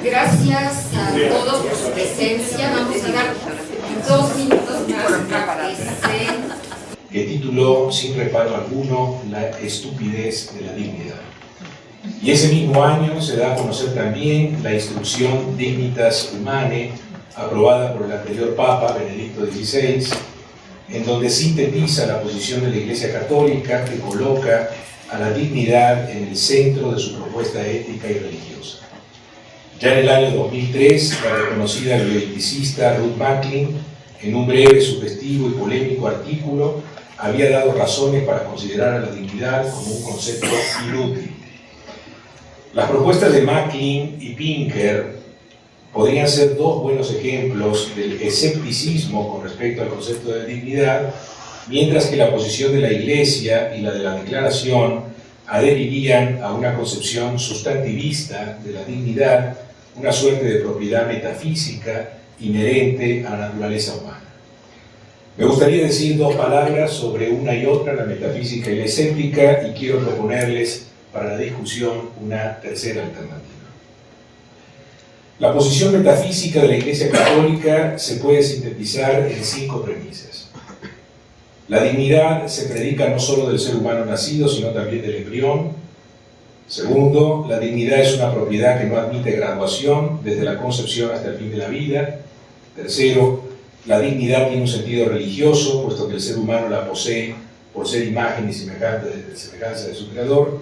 Gracias a todos por su presencia. Vamos a dar 2 minutos más para que que tituló sin reparo alguno La estupidez de la dignidad. Y ese mismo año se da a conocer también la instrucción Dignitas Humanae, aprobada por el anterior Papa, Benedicto XVI, en donde sintetiza la posición de la Iglesia Católica que coloca a la dignidad en el centro de su propuesta ética y religiosa. Ya en el año 2003, la reconocida bioeticista Ruth Macklin, en un breve, sugestivo y polémico artículo, había dado razones para considerar a la dignidad como un concepto inútil. Las propuestas de Macklin y Pinker podrían ser dos buenos ejemplos del escepticismo con respecto al concepto de dignidad, mientras que la posición de la Iglesia y la de la Declaración adherirían a una concepción sustantivista de la dignidad, una suerte de propiedad metafísica inherente a la naturaleza humana. Me gustaría decir dos palabras sobre una y otra, la metafísica y la escéptica, y quiero proponerles para la discusión una tercera alternativa. La posición metafísica de la Iglesia Católica se puede sintetizar en 5 premisas. La dignidad se predica no solo del ser humano nacido, sino también del embrión. Segundo, la dignidad es una propiedad que no admite graduación desde la concepción hasta el fin de la vida. Tercero, la dignidad tiene un sentido religioso, puesto que el ser humano la posee por ser imagen y semejanza de su creador.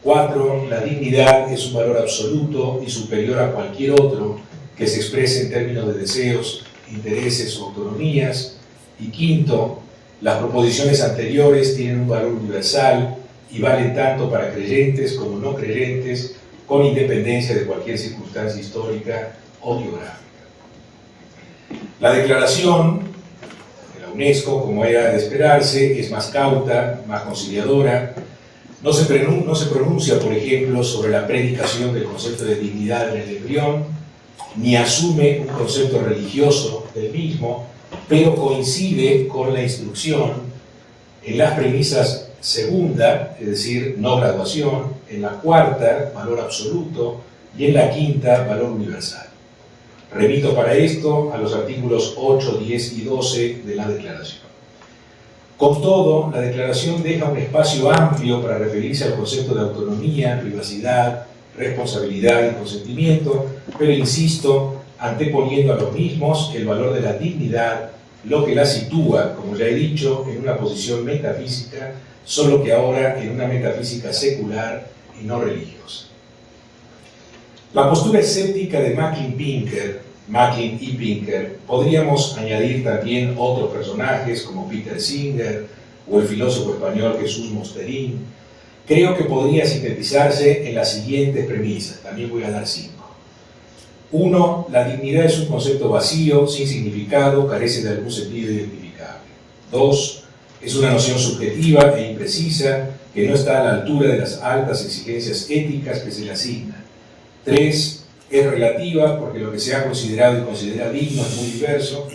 4. La dignidad es un valor absoluto y superior a cualquier otro que se exprese en términos de deseos, intereses o autonomías. Y 5. Las proposiciones anteriores tienen un valor universal y valen tanto para creyentes como no creyentes, con independencia de cualquier circunstancia histórica o biográfica. La declaración de la UNESCO, como era de esperarse, es más cauta, más conciliadora. No se pronuncia, por ejemplo, sobre la predicación del concepto de dignidad en el embrión, ni asume un concepto religioso del mismo, pero coincide con la instrucción en las premisas segunda, es decir, no graduación, en la cuarta, valor absoluto, y en la quinta, valor universal. Remito para esto a los artículos 8, 10 y 12 de la Declaración. Con todo, la Declaración deja un espacio amplio para referirse al concepto de autonomía, privacidad, responsabilidad y consentimiento, pero insisto, anteponiendo a los mismos el valor de la dignidad, lo que la sitúa, como ya he dicho, en una posición metafísica, solo que ahora en una metafísica secular y no religiosa. La postura escéptica de Macklin y Pinker, podríamos añadir también otros personajes como Peter Singer o el filósofo español Jesús Mosterín. Creo que podría sintetizarse en las siguientes premisas, también voy a dar 5. 1. La dignidad es un concepto vacío, sin significado, carece de algún sentido identificable. 2. Es una noción subjetiva e imprecisa que no está a la altura de las altas exigencias éticas que se le asignan. 3. Es relativa porque lo que se ha considerado y considera digno es muy diverso.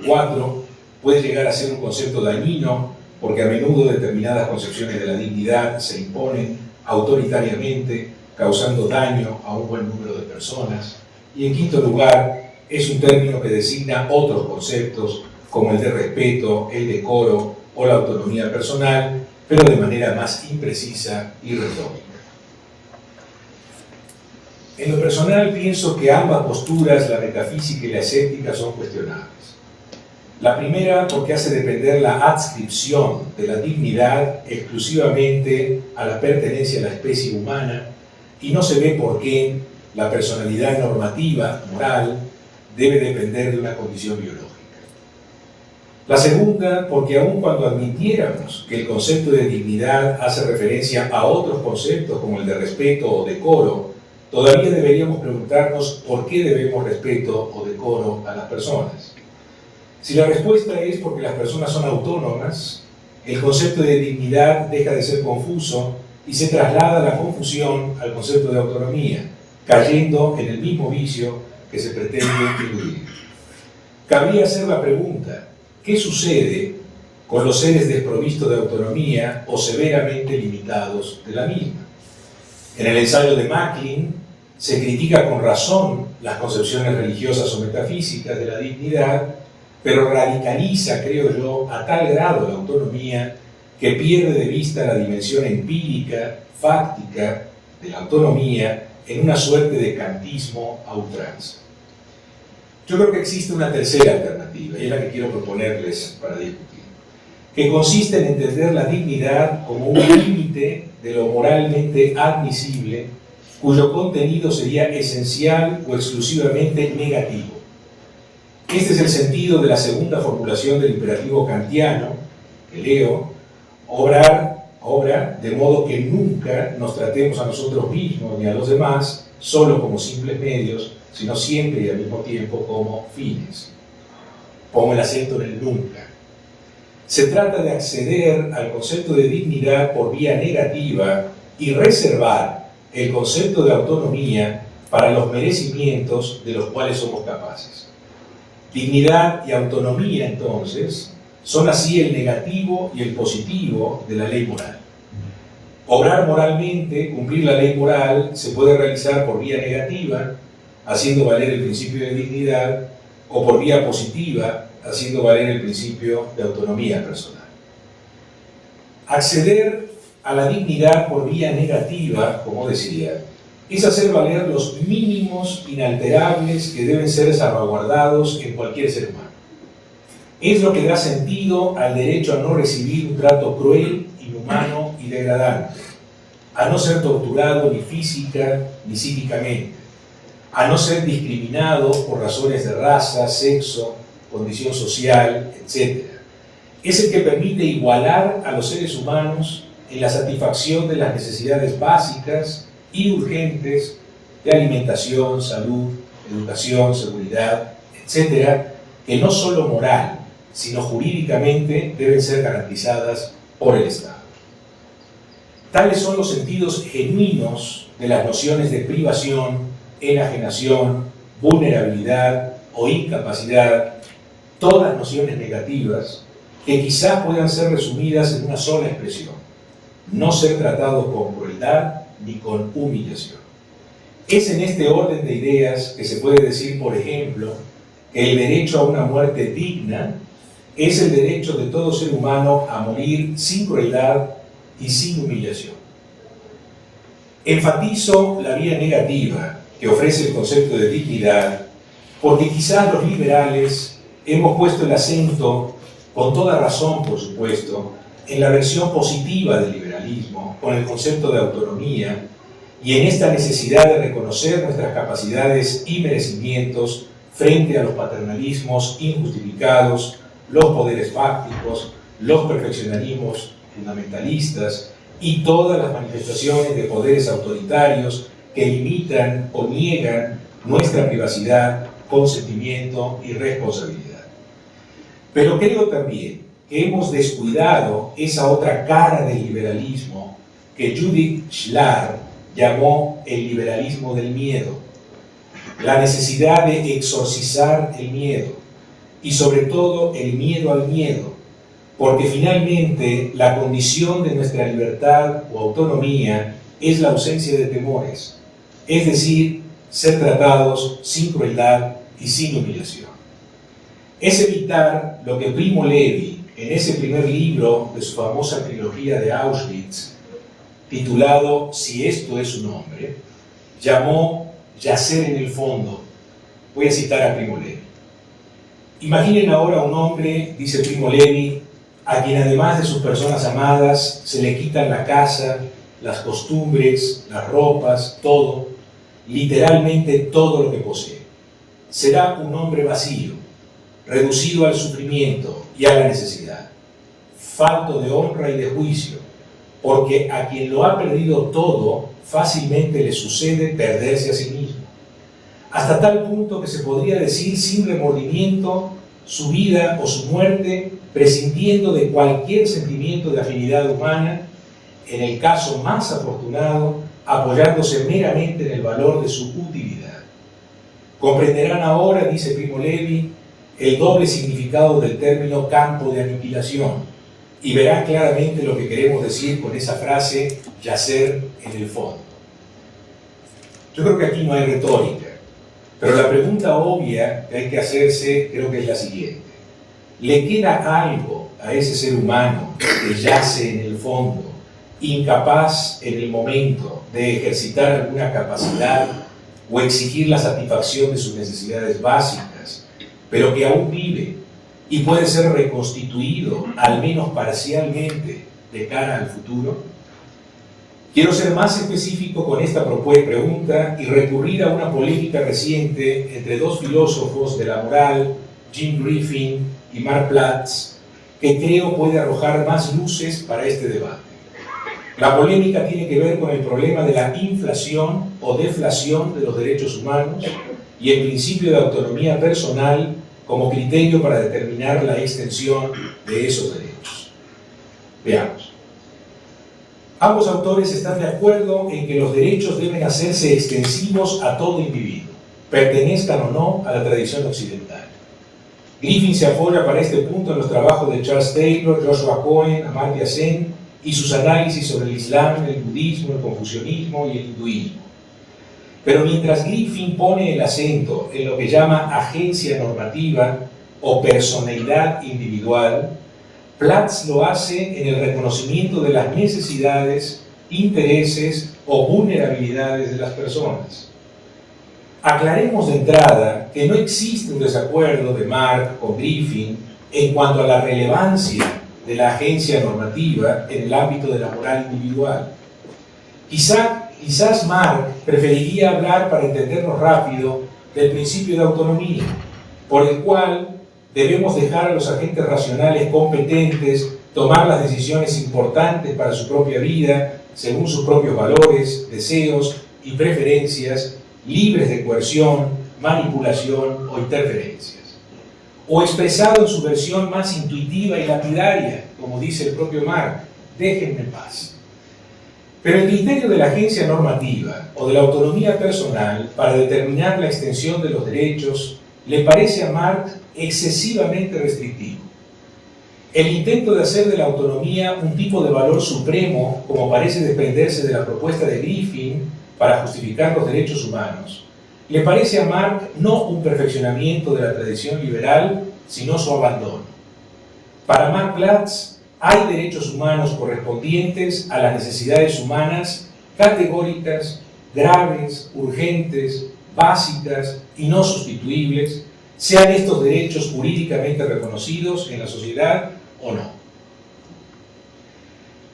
4. Puede llegar a ser un concepto dañino porque a menudo determinadas concepciones de la dignidad se imponen autoritariamente, causando daño a un buen número de personas. Y en quinto lugar, es un término que designa otros conceptos como el de respeto, el decoro o la autonomía personal, pero de manera más imprecisa y retórica. En lo personal pienso que ambas posturas, la metafísica y la escéptica, son cuestionables. La primera porque hace depender la adscripción de la dignidad exclusivamente a la pertenencia a la especie humana y no se ve por qué la personalidad normativa, moral, debe depender de una condición biológica. La segunda porque aun cuando admitiéramos que el concepto de dignidad hace referencia a otros conceptos como el de respeto o decoro, todavía deberíamos preguntarnos por qué debemos respeto o decoro a las personas. Si la respuesta es porque las personas son autónomas, el concepto de dignidad deja de ser confuso y se traslada la confusión al concepto de autonomía, cayendo en el mismo vicio que se pretende eludir. Cabría hacer la pregunta, ¿qué sucede con los seres desprovistos de autonomía o severamente limitados de la misma? En el ensayo de Macklin se critica con razón las concepciones religiosas o metafísicas de la dignidad, pero radicaliza, creo yo, a tal grado la autonomía que pierde de vista la dimensión empírica, fáctica de la autonomía en una suerte de kantismo a ultranza. Yo creo que existe una tercera alternativa, y es la que quiero proponerles para discutir, que consiste en entender la dignidad como un límite de lo moralmente admisible, cuyo contenido sería esencial o exclusivamente negativo. Este es el sentido de la segunda formulación del imperativo kantiano, que leo: obra de modo que nunca nos tratemos a nosotros mismos ni a los demás solo como simples medios, sino siempre y al mismo tiempo como fines. Pongo el acento en el nunca. Se trata de acceder al concepto de dignidad por vía negativa y reservar el concepto de autonomía para los merecimientos de los cuales somos capaces. Dignidad y autonomía, entonces, son así el negativo y el positivo de la ley moral. Obrar moralmente, cumplir la ley moral, se puede realizar por vía negativa, haciendo valer el principio de dignidad, o por vía positiva, haciendo valer el principio de autonomía personal. Acceder a la dignidad por vía negativa, como decía, es hacer valer los mínimos inalterables que deben ser salvaguardados en cualquier ser humano. Es lo que da sentido al derecho a no recibir un trato cruel, inhumano y degradante, a no ser torturado ni física ni psíquicamente, a no ser discriminado por razones de raza, sexo, condición social, etc. Es el que permite igualar a los seres humanos en la satisfacción de las necesidades básicas y urgentes de alimentación, salud, educación, seguridad, etc., que no solo moral, sino jurídicamente deben ser garantizadas por el Estado. Tales son los sentidos genuinos de las nociones de privación, enajenación, vulnerabilidad o incapacidad, todas nociones negativas que quizás puedan ser resumidas en una sola expresión: no ser tratados con crueldad ni con humillación. Es en este orden de ideas que se puede decir, por ejemplo, que el derecho a una muerte digna es el derecho de todo ser humano a morir sin crueldad y sin humillación. Enfatizo la vía negativa que ofrece el concepto de dignidad, porque quizás los liberales hemos puesto el acento, con toda razón por supuesto, en la versión positiva del liberalismo, con el concepto de autonomía, y en esta necesidad de reconocer nuestras capacidades y merecimientos frente a los paternalismos injustificados, los poderes fácticos, los perfeccionalismos fundamentalistas y todas las manifestaciones de poderes autoritarios que limitan o niegan nuestra privacidad, consentimiento y responsabilidad. Pero creo también que hemos descuidado esa otra cara del liberalismo que Judith Shlar llamó el liberalismo del miedo, la necesidad de exorcizar el miedo, y sobre todo el miedo al miedo, porque finalmente la condición de nuestra libertad o autonomía es la ausencia de temores, es decir, ser tratados sin crueldad y sin humillación. Es evitar lo que Primo Levi, en ese primer libro de su famosa trilogía de Auschwitz, titulado Si esto es un hombre, llamó yacer en el fondo. Voy a citar a Primo Levi. Imaginen ahora un hombre, dice Primo Levi, a quien además de sus personas amadas se le quitan la casa, las costumbres, las ropas, todo, literalmente todo lo que posee. Será un hombre vacío, reducido al sufrimiento y a la necesidad, falto de honra y de juicio, porque a quien lo ha perdido todo, fácilmente le sucede perderse a sí mismo, hasta tal punto que se podría decir sin remordimiento su vida o su muerte, prescindiendo de cualquier sentimiento de afinidad humana, en el caso más afortunado, apoyándose meramente en el valor de su utilidad. Comprenderán ahora, dice Primo Levi, el doble significado del término campo de aniquilación, y verán claramente lo que queremos decir con esa frase, yacer en el fondo. Yo creo que aquí no hay retórica, pero la pregunta obvia que hay que hacerse creo que es la siguiente. ¿Le queda algo a ese ser humano que yace en el fondo, incapaz en el momento de ejercitar alguna capacidad o exigir la satisfacción de sus necesidades básicas, pero que aún vive y puede ser reconstituido, al menos parcialmente, de cara al futuro? Quiero ser más específico con esta pregunta y recurrir a una polémica reciente entre dos filósofos de la moral, Jim Griffin y Marc Platz, que creo puede arrojar más luces para este debate. La polémica tiene que ver con el problema de la inflación o deflación de los derechos humanos y el principio de autonomía personal como criterio para determinar la extensión de esos derechos. Veamos. Ambos autores están de acuerdo en que los derechos deben hacerse extensivos a todo individuo, pertenezcan o no a la tradición occidental. Griffin se apoya para este punto en los trabajos de Charles Taylor, Joshua Cohen, Amartya Sen y sus análisis sobre el Islam, el budismo, el confucianismo y el hinduismo. Pero mientras Griffin pone el acento en lo que llama agencia normativa o personalidad individual, Platz lo hace en el reconocimiento de las necesidades, intereses o vulnerabilidades de las personas. Aclaremos de entrada que no existe un desacuerdo de Marc con Griffin en cuanto a la relevancia de la agencia normativa en el ámbito de la moral individual. Quizás Marc preferiría hablar, para entendernos rápido, del principio de autonomía, por el cual debemos dejar a los agentes racionales competentes tomar las decisiones importantes para su propia vida, según sus propios valores, deseos y preferencias, libres de coerción, manipulación o interferencias. O expresado en su versión más intuitiva y lapidaria, como dice el propio Marc, déjenme en paz. Pero el criterio de la agencia normativa o de la autonomía personal para determinar la extensión de los derechos le parece a Marc excesivamente restrictivo. El intento de hacer de la autonomía un tipo de valor supremo, como parece desprenderse de la propuesta de Griffin para justificar los derechos humanos, le parece a Marc no un perfeccionamiento de la tradición liberal, sino su abandono. Para Marc Platz, hay derechos humanos correspondientes a las necesidades humanas categóricas, graves, urgentes, básicas y no sustituibles, sean estos derechos jurídicamente reconocidos en la sociedad o no.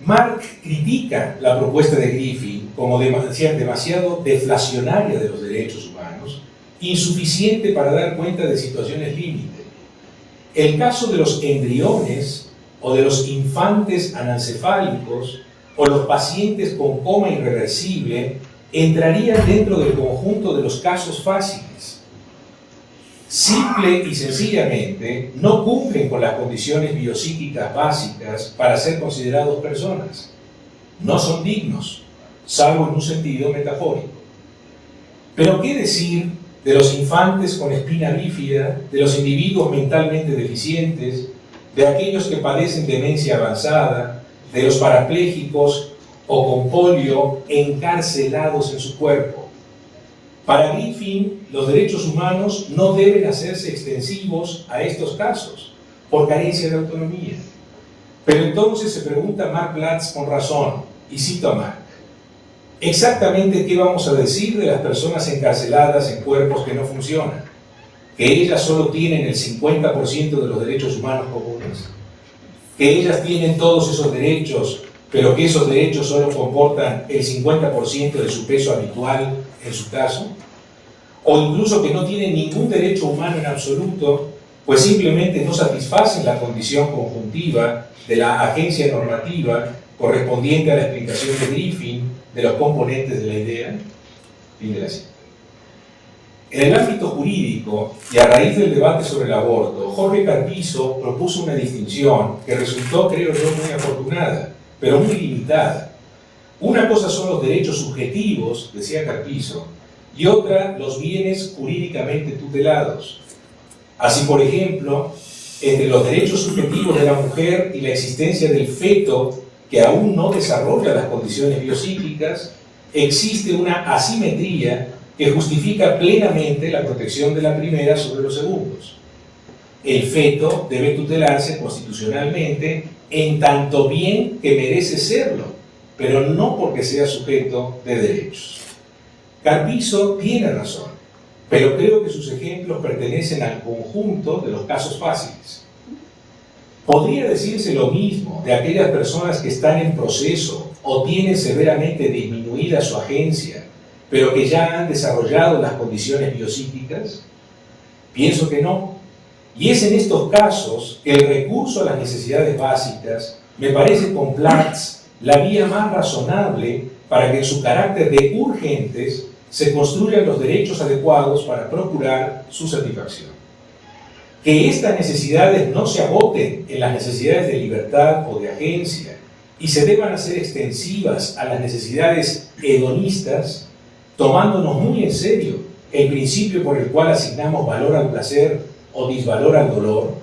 Marc critica la propuesta de Griffin como demasiado deflacionaria de los derechos humanos, insuficiente para dar cuenta de situaciones límite. El caso de los embriones o de los infantes anencefálicos o los pacientes con coma irreversible entrarían dentro del conjunto de los casos fáciles. Simple y sencillamente no cumplen con las condiciones biopsíquicas básicas para ser considerados personas. No son dignos, salvo en un sentido metafórico. Pero ¿qué decir de los infantes con espina bífida, de los individuos mentalmente deficientes, de aquellos que padecen demencia avanzada, de los parapléjicos o con polio encarcelados en su cuerpo? Para Griffin, los derechos humanos no deben hacerse extensivos a estos casos, por carencia de autonomía. Pero entonces se pregunta Marc Platz con razón, y cito a Marc: ¿exactamente qué vamos a decir de las personas encarceladas en cuerpos que no funcionan? ¿Que ellas solo tienen el 50% de los derechos humanos comunes? ¿Que ellas tienen todos esos derechos, pero que esos derechos solo comportan el 50% de su peso habitual en su caso? O incluso que no tienen ningún derecho humano en absoluto, pues simplemente no satisfacen la condición conjuntiva de la agencia normativa correspondiente a la explicación de Griffin de los componentes de la idea. Fin de la cita. En el ámbito jurídico, y a raíz del debate sobre el aborto, Jorge Carpizo propuso una distinción que resultó, creo yo, muy afortunada, pero muy limitada. Una cosa son los derechos subjetivos, decía Carpizo, y otra los bienes jurídicamente tutelados. Así, por ejemplo, entre los derechos subjetivos de la mujer y la existencia del feto que aún no desarrolla las condiciones biopsíquicas, existe una asimetría que justifica plenamente la protección de la primera sobre los segundos. El feto debe tutelarse constitucionalmente en tanto bien que merece serlo, pero no porque sea sujeto de derechos. Carpizo tiene razón, pero creo que sus ejemplos pertenecen al conjunto de los casos fáciles. Podría decirse lo mismo de aquellas personas que están en proceso o tienen severamente disminuida su agencia, pero que ya han desarrollado las condiciones biopsíquicas. Pienso que no. Y es en estos casos que el recurso a las necesidades básicas me parece con Platz la vía más razonable para que en su carácter de urgentes se construyan los derechos adecuados para procurar su satisfacción. Que estas necesidades no se agoten en las necesidades de libertad o de agencia y se deban hacer extensivas a las necesidades hedonistas, tomándonos muy en serio el principio por el cual asignamos valor al placer o disvalor al dolor,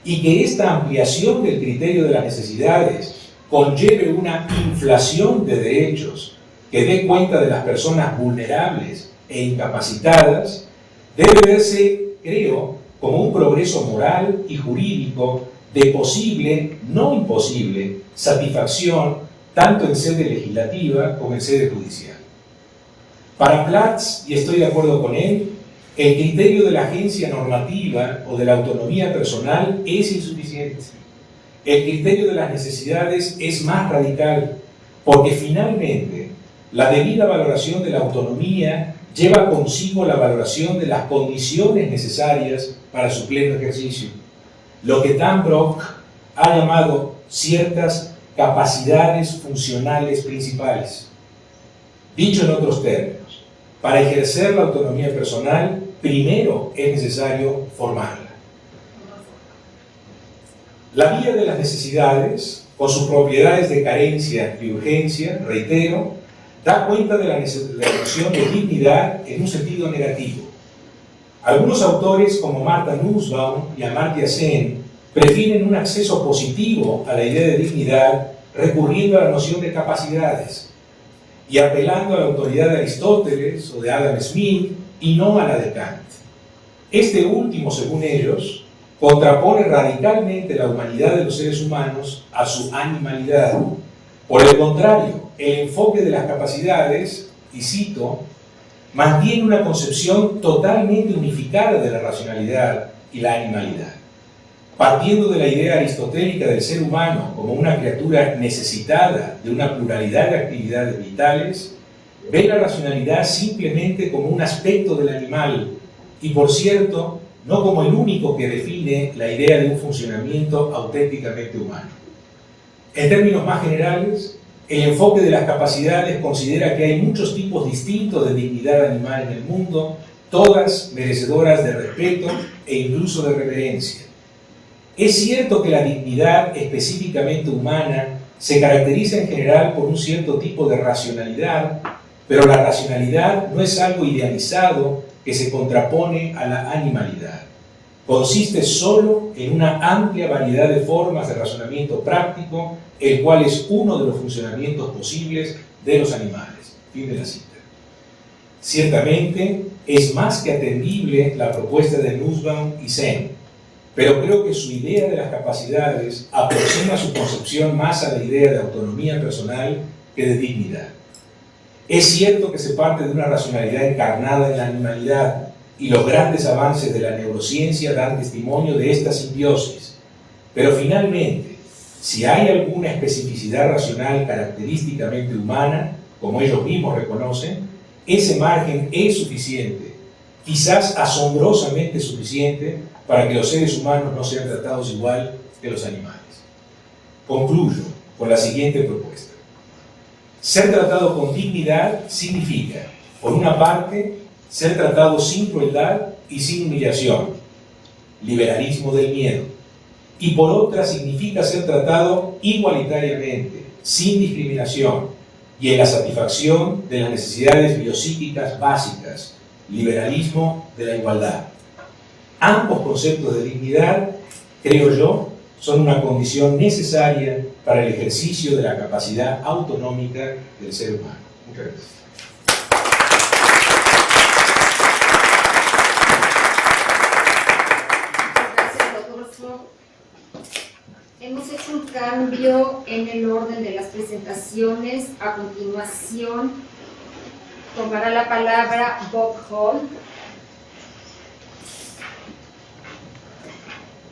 y que esta ampliación del criterio de las necesidades conlleve una inflación de derechos que dé cuenta de las personas vulnerables e incapacitadas, debe verse, creo, como un progreso moral y jurídico de posible, no imposible, satisfacción tanto en sede legislativa como en sede judicial. Para Platz, y estoy de acuerdo con él, el criterio de la agencia normativa o de la autonomía personal es insuficiente. El criterio de las necesidades es más radical, porque finalmente la debida valoración de la autonomía lleva consigo la valoración de las condiciones necesarias para su pleno ejercicio, lo que Dan Brock ha llamado ciertas capacidades funcionales principales. Dicho en otros términos, para ejercer la autonomía personal, primero es necesario formarla. La vía de las necesidades, con sus propiedades de carencia y urgencia, reitero, da cuenta de la noción de dignidad en un sentido negativo. Algunos autores, como Martha Nussbaum y Amartya Sen, prefieren un acceso positivo a la idea de dignidad recurriendo a la noción de capacidades y apelando a la autoridad de Aristóteles o de Adam Smith y no a la de Kant. Este último, según ellos, contrapone radicalmente la humanidad de los seres humanos a su animalidad. Por el contrario, el enfoque de las capacidades, y cito, mantiene una concepción totalmente unificada de la racionalidad y la animalidad. Partiendo de la idea aristotélica del ser humano como una criatura necesitada de una pluralidad de actividades vitales, ve la racionalidad simplemente como un aspecto del animal y, por cierto, no como el único que define la idea de un funcionamiento auténticamente humano. En términos más generales, el enfoque de las capacidades considera que hay muchos tipos distintos de dignidad animal en el mundo, todas merecedoras de respeto e incluso de reverencia. Es cierto que la dignidad específicamente humana se caracteriza en general por un cierto tipo de racionalidad, pero la racionalidad no es algo idealizado que se contrapone a la animalidad. Consiste solo en una amplia variedad de formas de razonamiento práctico, el cual es uno de los funcionamientos posibles de los animales. Fin de la cita. Ciertamente, es más que atendible la propuesta de Nussbaum y Sen, pero creo que su idea de las capacidades aproxima su concepción más a la idea de autonomía personal que de dignidad. Es cierto que se parte de una racionalidad encarnada en la animalidad, y los grandes avances de la neurociencia dan testimonio de esta simbiosis. Pero finalmente, si hay alguna especificidad racional característicamente humana, como ellos mismos reconocen, ese margen es suficiente, quizás asombrosamente suficiente, para que los seres humanos no sean tratados igual que los animales. Concluyo con la siguiente propuesta. Ser tratado con dignidad significa, por una parte, ser tratado sin crueldad y sin humillación, liberalismo del miedo, y por otra significa ser tratado igualitariamente, sin discriminación, y en la satisfacción de las necesidades biopsíquicas básicas, liberalismo de la igualdad. Ambos conceptos de dignidad, creo yo, son una condición necesaria para el ejercicio de la capacidad autonómica del ser humano. Muchas gracias. Gracias, Rodolfo. Hemos hecho un cambio en el orden de las presentaciones. A continuación, tomará la palabra Bob Hall,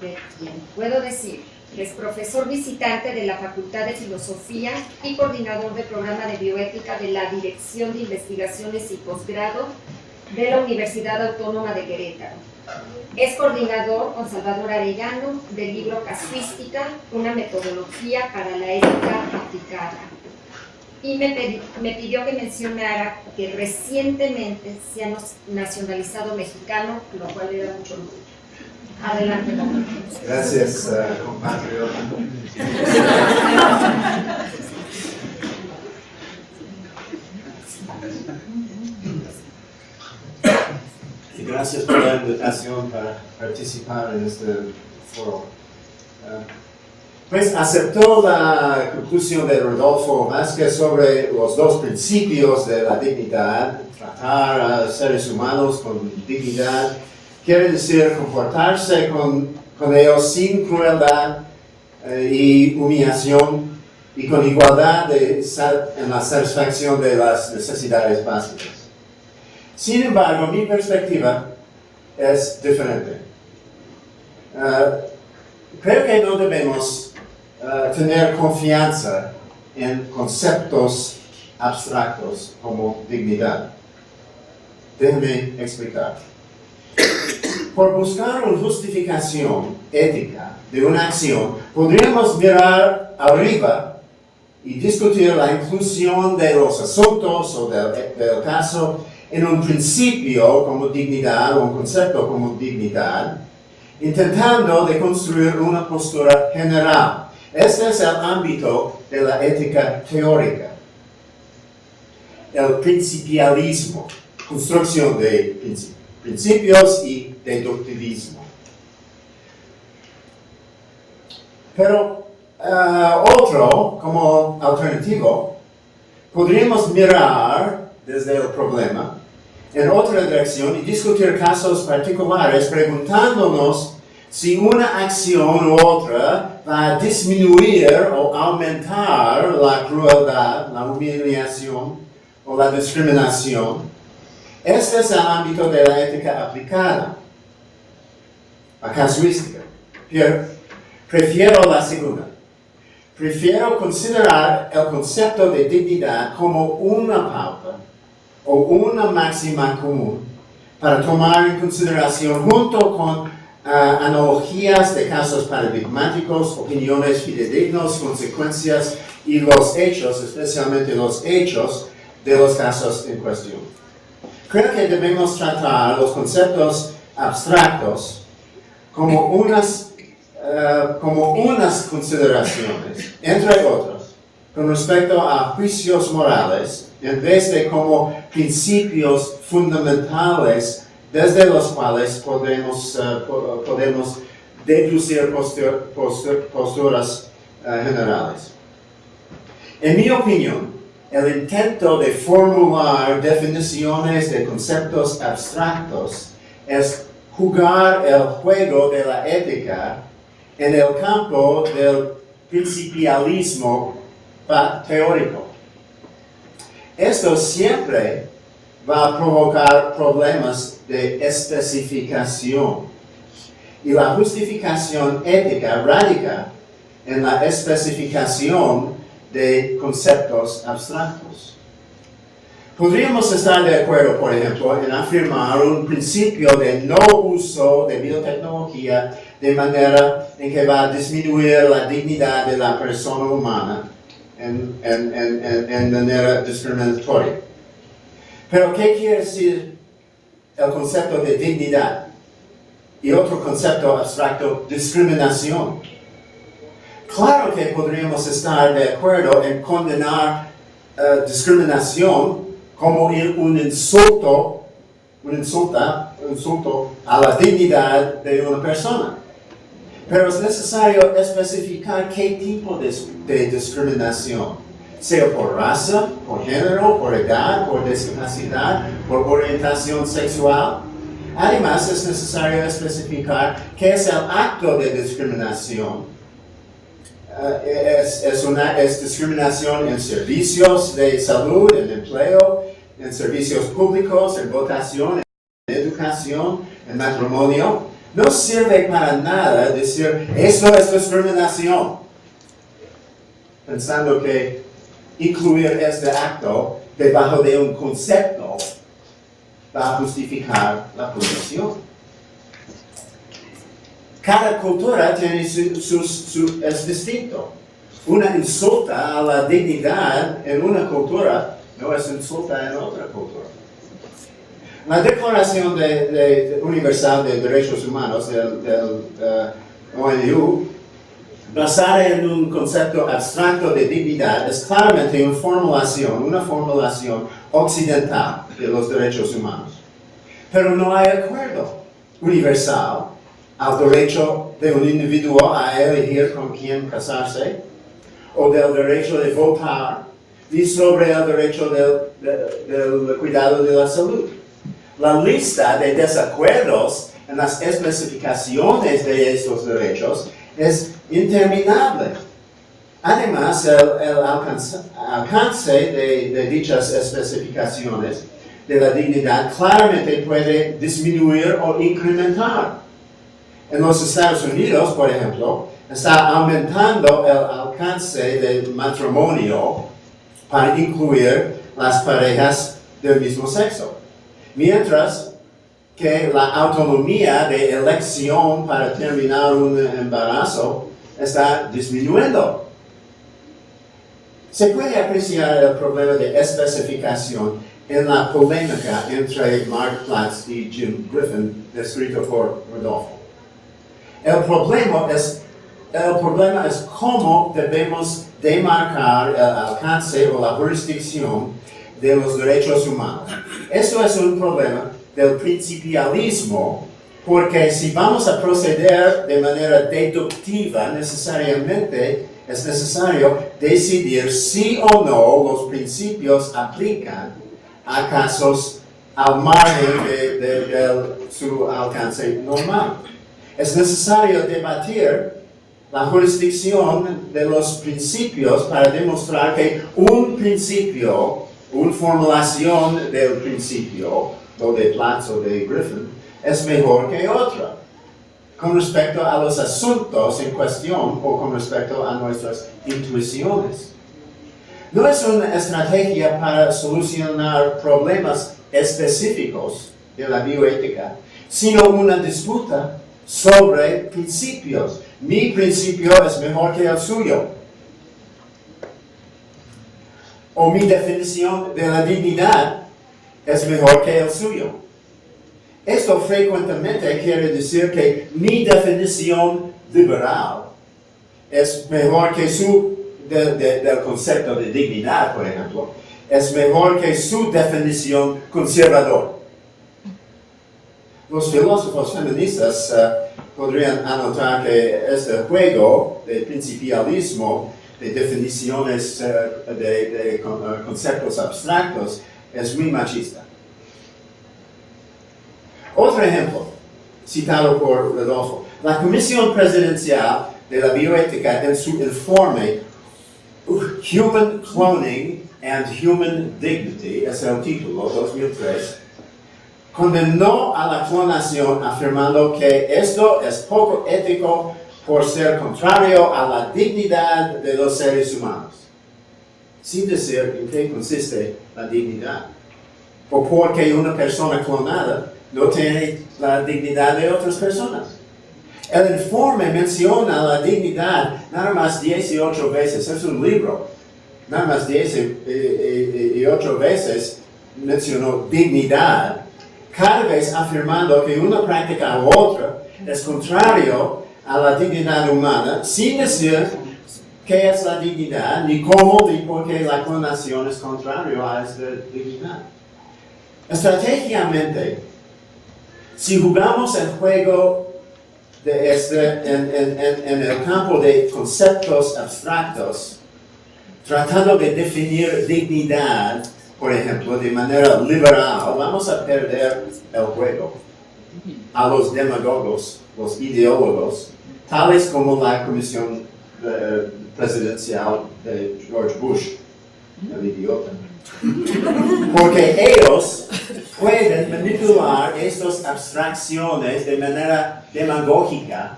de quien puedo decir que es profesor visitante de la Facultad de Filosofía y coordinador del programa de bioética de la Dirección de Investigaciones y Posgrado de la Universidad Autónoma de Querétaro. Es coordinador con Salvador Arellano del libro Casuística, una metodología para la ética aplicada. Y me pidió que mencionara que recientemente se ha nacionalizado mexicano, lo cual le da mucho orgullo. Adelante, doctor. Gracias, compatriota. Y gracias por la invitación para participar en este foro. Pues aceptó la conclusión de Rodolfo Vázquez sobre los dos principios de la dignidad: tratar a seres humanos con dignidad. Quiere decir comportarse con ellos sin crueldad y humillación, y con igualdad en la satisfacción de las necesidades básicas. Sin embargo, mi perspectiva es diferente. Creo que no debemos tener confianza en conceptos abstractos como dignidad. Déjeme explicar. Por buscar una justificación ética de una acción, podríamos mirar arriba y discutir la inclusión de los asuntos o del caso en un principio como dignidad o un concepto como dignidad, intentando de construir una postura general. Este es el ámbito de la ética teórica. El principialismo, construcción de principios y deductivismo. Pero otro, como alternativo, podríamos mirar desde el problema en otra dirección y discutir casos particulares preguntándonos si una acción u otra va a disminuir o aumentar la crueldad, la humillación o la discriminación. Este es el ámbito de la ética aplicada, la casuística. Prefiero la segunda. Prefiero considerar el concepto de dignidad como una pauta o una máxima común para tomar en consideración junto con analogías de casos paradigmáticos, opiniones fidedignas, consecuencias y los hechos, especialmente los hechos de los casos en cuestión. Creo que debemos tratar los conceptos abstractos como unas consideraciones, entre otros, con respecto a juicios morales, en vez de como principios fundamentales desde los cuales podemos deducir posturas generales. En mi opinión, el intento de formular definiciones de conceptos abstractos es jugar el juego de la ética en el campo del principialismo teórico. Esto siempre va a provocar problemas de especificación, y la justificación ética radica en la especificación de conceptos abstractos. Podríamos estar de acuerdo, por ejemplo, en afirmar un principio de no uso de biotecnología de manera en que va a disminuir la dignidad de la persona humana en manera discriminatoria. Pero, ¿qué quiere decir el concepto de dignidad? Y otro concepto abstracto, discriminación. Claro que podríamos estar de acuerdo en condenar discriminación como un insulto a la dignidad de una persona. Pero es necesario especificar qué tipo de discriminación. sea por raza, por género, por edad, por discapacidad, por orientación sexual. Además, es necesario especificar qué es el acto de discriminación. Es discriminación en servicios de salud, en empleo, en servicios públicos, en votación, en educación, en matrimonio. No sirve para nada decir, esto es discriminación, pensando que incluir este acto debajo de un concepto va a justificar la posición. Cada cultura tiene es distinto. Una insulta a la dignidad en una cultura no es insulta en otra cultura. La Declaración Universal de Derechos Humanos del ONU, basada en un concepto abstracto de dignidad, es claramente una formulación occidental de los derechos humanos. Pero no hay acuerdo universal al derecho de un individuo a elegir con quién casarse, o del derecho de votar, ni sobre el derecho del cuidado de la salud. La lista de desacuerdos en las especificaciones de estos derechos es interminable. Además, el alcance de dichas especificaciones de la dignidad claramente puede disminuir o incrementar. En los Estados Unidos, por ejemplo, está aumentando el alcance del matrimonio para incluir las parejas del mismo sexo, mientras que la autonomía de elección para terminar un embarazo está disminuyendo. Se puede apreciar el problema de especificación en la polémica entre Mark Platz y Jim Griffin, descrito por Rodolfo. El problema es cómo debemos demarcar el alcance o la jurisdicción de los derechos humanos. Esto es un problema del principialismo, porque si vamos a proceder de manera deductiva, necesariamente es necesario decidir si o no los principios aplican a casos al margen de su alcance normal. Es necesario debatir la jurisdicción de los principios para demostrar que un principio, una formulación del principio, o de Platz o de Griffin, es mejor que otra, con respecto a los asuntos en cuestión o con respecto a nuestras intuiciones. No es una estrategia para solucionar problemas específicos de la bioética, sino una disputa sobre principios. Mi principio es mejor que el suyo. O mi definición de la dignidad es mejor que el suyo. Esto frecuentemente quiere decir que mi definición liberal es mejor que del concepto de dignidad, por ejemplo, es mejor que su definición conservadora. Los filósofos feministas podrían anotar que este juego de principialismo, de definiciones de conceptos abstractos, es muy machista. Otro ejemplo, citado por Rodolfo. La Comisión Presidencial de la Bioética, en su informe Human Cloning and Human Dignity, es el título, 2003, condenó a la clonación afirmando que esto es poco ético por ser contrario a la dignidad de los seres humanos, sin decir en qué consiste la dignidad, o porque una persona clonada no tiene la dignidad de otras personas. El informe menciona la dignidad nada más 18 veces, es un libro, nada más 18 veces mencionó dignidad, cada vez afirmando que una práctica u otra es contrario a la dignidad humana, sin decir qué es la dignidad, ni cómo, ni por qué la clonación es contrario a esta dignidad. Estratégicamente, si jugamos el juego en el campo de conceptos abstractos, tratando de definir dignidad, por ejemplo, de manera liberal, vamos a perder el juego a los demagogos, los ideólogos, tales como la Comisión Presidencial de George Bush, el idiota. Porque ellos pueden manipular estas abstracciones de manera demagógica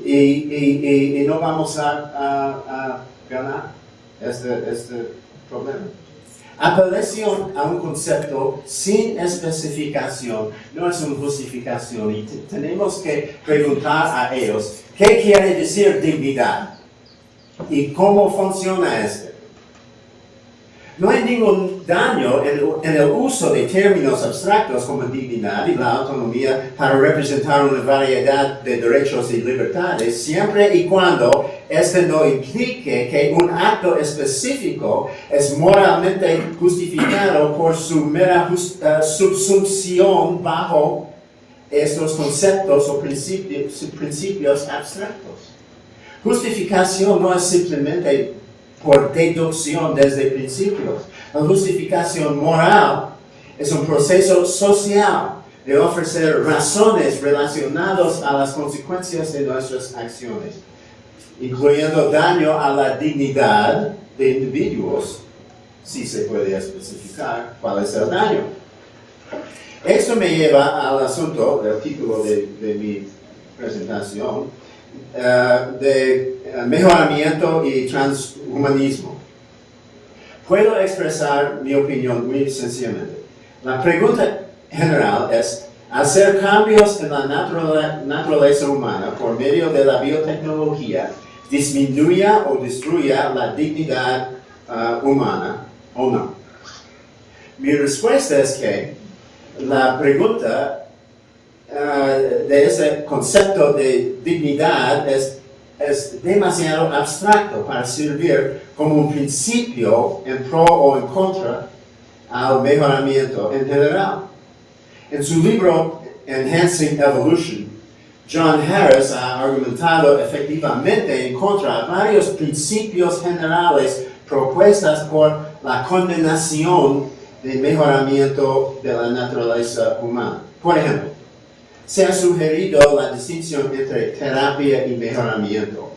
y no vamos a ganar este problema. Apelación a un concepto sin especificación no es una justificación y tenemos que preguntar a ellos qué quiere decir dignidad y cómo funciona este. No hay ningún daño en el uso de términos abstractos como dignidad y la autonomía para representar una variedad de derechos y libertades, siempre y cuando este no implique que un acto específico es moralmente justificado por su mera subsunción bajo estos conceptos o principios abstractos. Justificación no es simplemente por deducción desde principios. La justificación moral es un proceso social de ofrecer razones relacionadas a las consecuencias de nuestras acciones, incluyendo daño a la dignidad de individuos, si se puede especificar cuál es el daño. Esto me lleva al asunto, el título de mi presentación, de mejoramiento y transhumanismo. Puedo expresar mi opinión muy sencillamente. La pregunta general es: ¿hacer cambios en la naturaleza humana por medio de la biotecnología disminuya o destruya la dignidad humana o no? Mi respuesta es que la pregunta de ese concepto de dignidad es demasiado abstracto para servir como un principio en pro o en contra al mejoramiento en general. En su libro Enhancing Evolution, John Harris ha argumentado efectivamente en contra de varios principios generales propuestas por la condenación del mejoramiento de la naturaleza humana. Por ejemplo, se ha sugerido la distinción entre terapia y mejoramiento.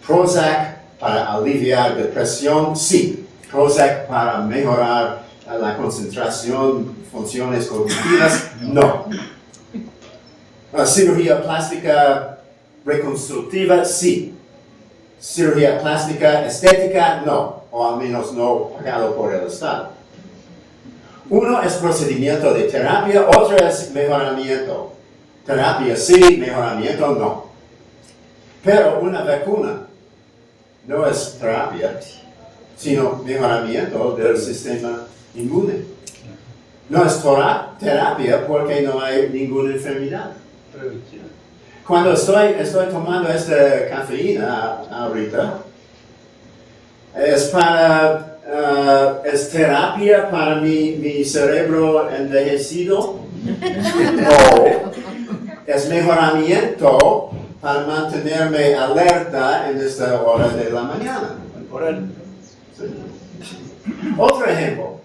Prozac para aliviar depresión, sí. Prozac para mejorar la concentración, funciones cognitivas, no. Cirugía plástica reconstructiva, sí. Cirugía plástica estética, no. O al menos no pagado por el Estado. Uno es procedimiento de terapia, otro es mejoramiento. Terapia sí, mejoramiento no. Pero una vacuna no es terapia, sino mejoramiento del sistema inmune. No es terapia porque no hay ninguna enfermedad. Cuando estoy tomando esta cafeína ahorita, ¿es terapia para mi cerebro envejecido? ¿O es mejoramiento para mantenerme alerta en esta hora de la mañana? Otro ejemplo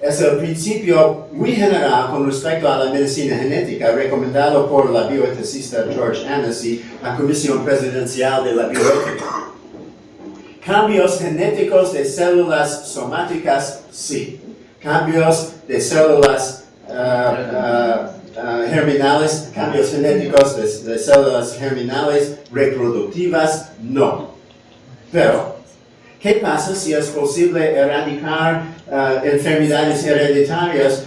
es el principio muy general con respecto a la medicina genética recomendado por la bioeticista George Annas y la Comisión Presidencial de la Bioética. Cambios genéticos de células somáticas, sí. Cambios de células germinales, cambios genéticos de células germinales reproductivas, no. Pero, ¿qué pasa si es posible erradicar enfermedades hereditarias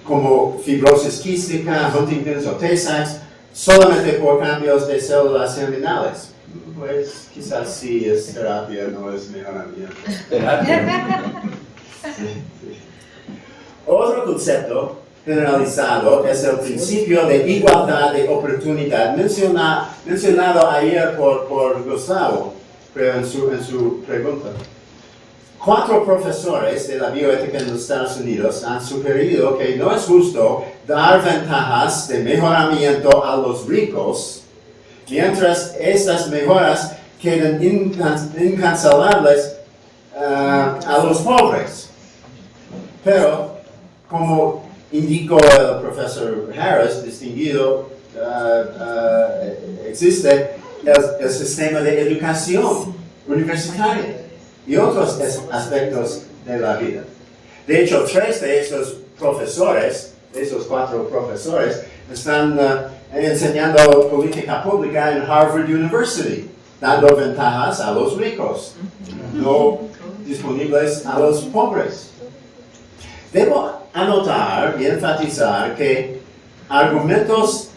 como fibrosis quística, Huntington's o Tay-Sachs solamente por cambios de células germinales? Pues quizás sí es terapia, no es mejoramiento. Otro concepto generalizado es el principio de igualdad de oportunidad, mencionado ayer por Gustavo, pero en su pregunta. 4 profesores de la bioética en los Estados Unidos han sugerido que no es justo dar ventajas de mejoramiento a los ricos, mientras estas mejoras quedan incancelables a los pobres. Pero, como indicó el profesor Harris, distinguido, existe el sistema de educación universitaria y otros aspectos de la vida. De hecho, 3 de esos profesores, de esos 4 profesores, están enseñando política pública en Harvard University, dando ventajas a los ricos, no disponibles a los pobres. Debo anotar y enfatizar que argumentos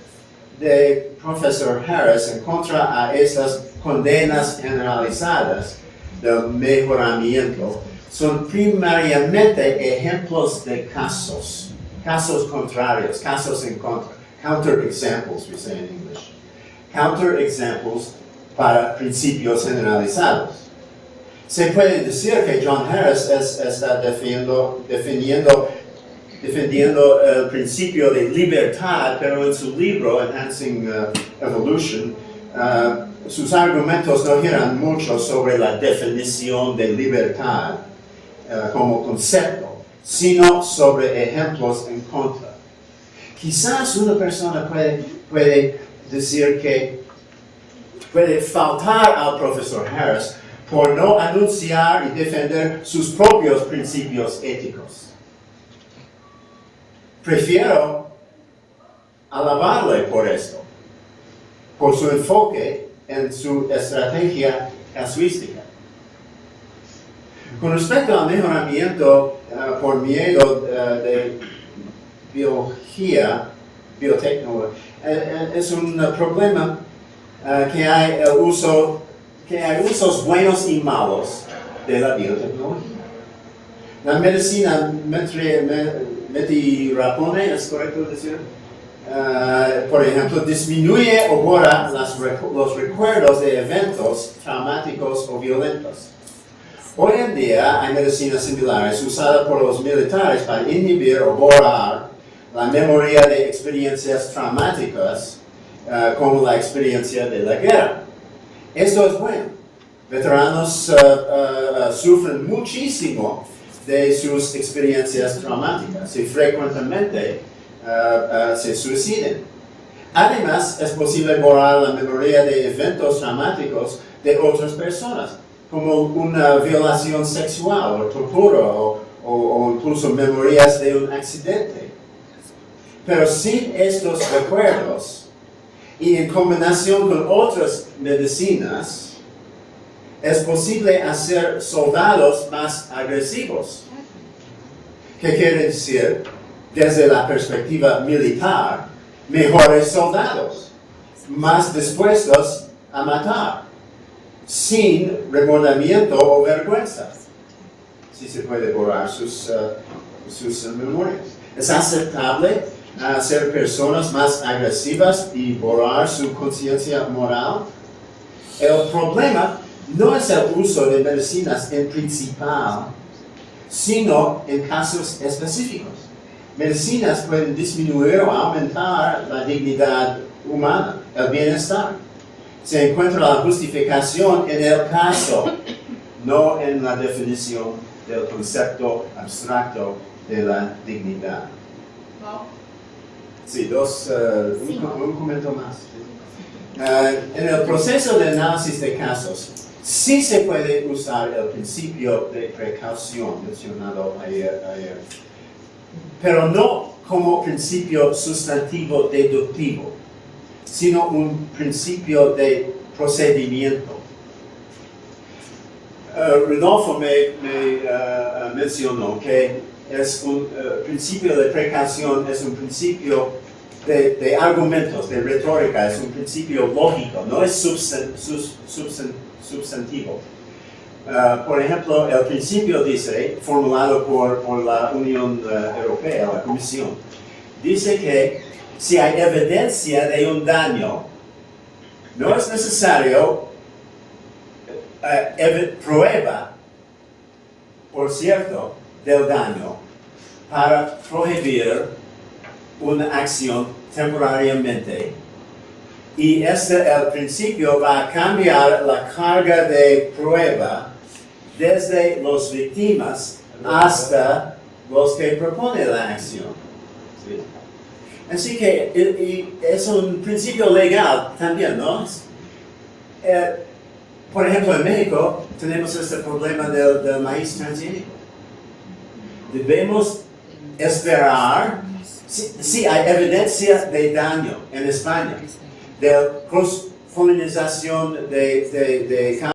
de profesor Harris en contra a estas condenas generalizadas del mejoramiento son primariamente ejemplos de casos contrarios, casos en contra, counterexamples, we say in English, counterexamples para principios generalizados. Se puede decir que John Harris está defendiendo el principio de libertad, pero en su libro Enhancing Evolution, sus argumentos no giran mucho sobre la definición de libertad como concepto, sino sobre ejemplos en contra. Quizás una persona puede decir que puede faltar al profesor Harris por no anunciar y defender sus propios principios éticos. Prefiero alabarle por esto, por su enfoque en su estrategia casuística. Con respecto al mejoramiento por miedo de biología, biotecnología, es un problema que hay usos buenos y malos de la biotecnología. La medicina metirapone, ¿es correcto decir? Por ejemplo, disminuye o borra los recuerdos de eventos traumáticos o violentos. Hoy en día hay medicinas similares usadas por los militares para inhibir o borrar la memoria de experiencias traumáticas, como la experiencia de la guerra. Esto es bueno. Veteranos sufren muchísimo de sus experiencias traumáticas y frecuentemente se suicidan. Además, es posible borrar la memoria de eventos traumáticos de otras personas, como una violación sexual o tortura o incluso memorias de un accidente. Pero sin estos recuerdos y en combinación con otras medicinas, es posible hacer soldados más agresivos. ¿Qué quiere decir? Desde la perspectiva militar, mejores soldados, más dispuestos a matar, sin remordimiento o vergüenza, si se puede borrar sus memorias. ¿Es aceptable ser personas más agresivas y borrar su conciencia moral? El problema no es el uso de medicinas en principal, sino en casos específicos. Medicinas pueden disminuir o aumentar la dignidad humana, el bienestar. Se encuentra la justificación en el caso, no en la definición del concepto abstracto de la dignidad. Sí, un comentario más. En el proceso de análisis de casos, sí se puede usar el principio de precaución mencionado ayer, pero no como principio sustantivo deductivo, sino un principio de procedimiento. Rodolfo me mencionó que es un principio de precaución, es un principio de argumentos, de retórica, es un principio lógico, no es substantivo. Por ejemplo, el principio dice, formulado por la Unión Europea, la Comisión, dice que si hay evidencia de un daño, no es necesario prueba, por cierto, del daño para prohibir una acción temporariamente y el principio va a cambiar la carga de prueba desde los víctimas hasta los que proponen la acción. ¿Sí? Así que es un principio legal también, ¿no? Por ejemplo, en México tenemos este problema del maíz transgénico. Debemos esperar si hay evidencia de daño en España, de cross-polinización de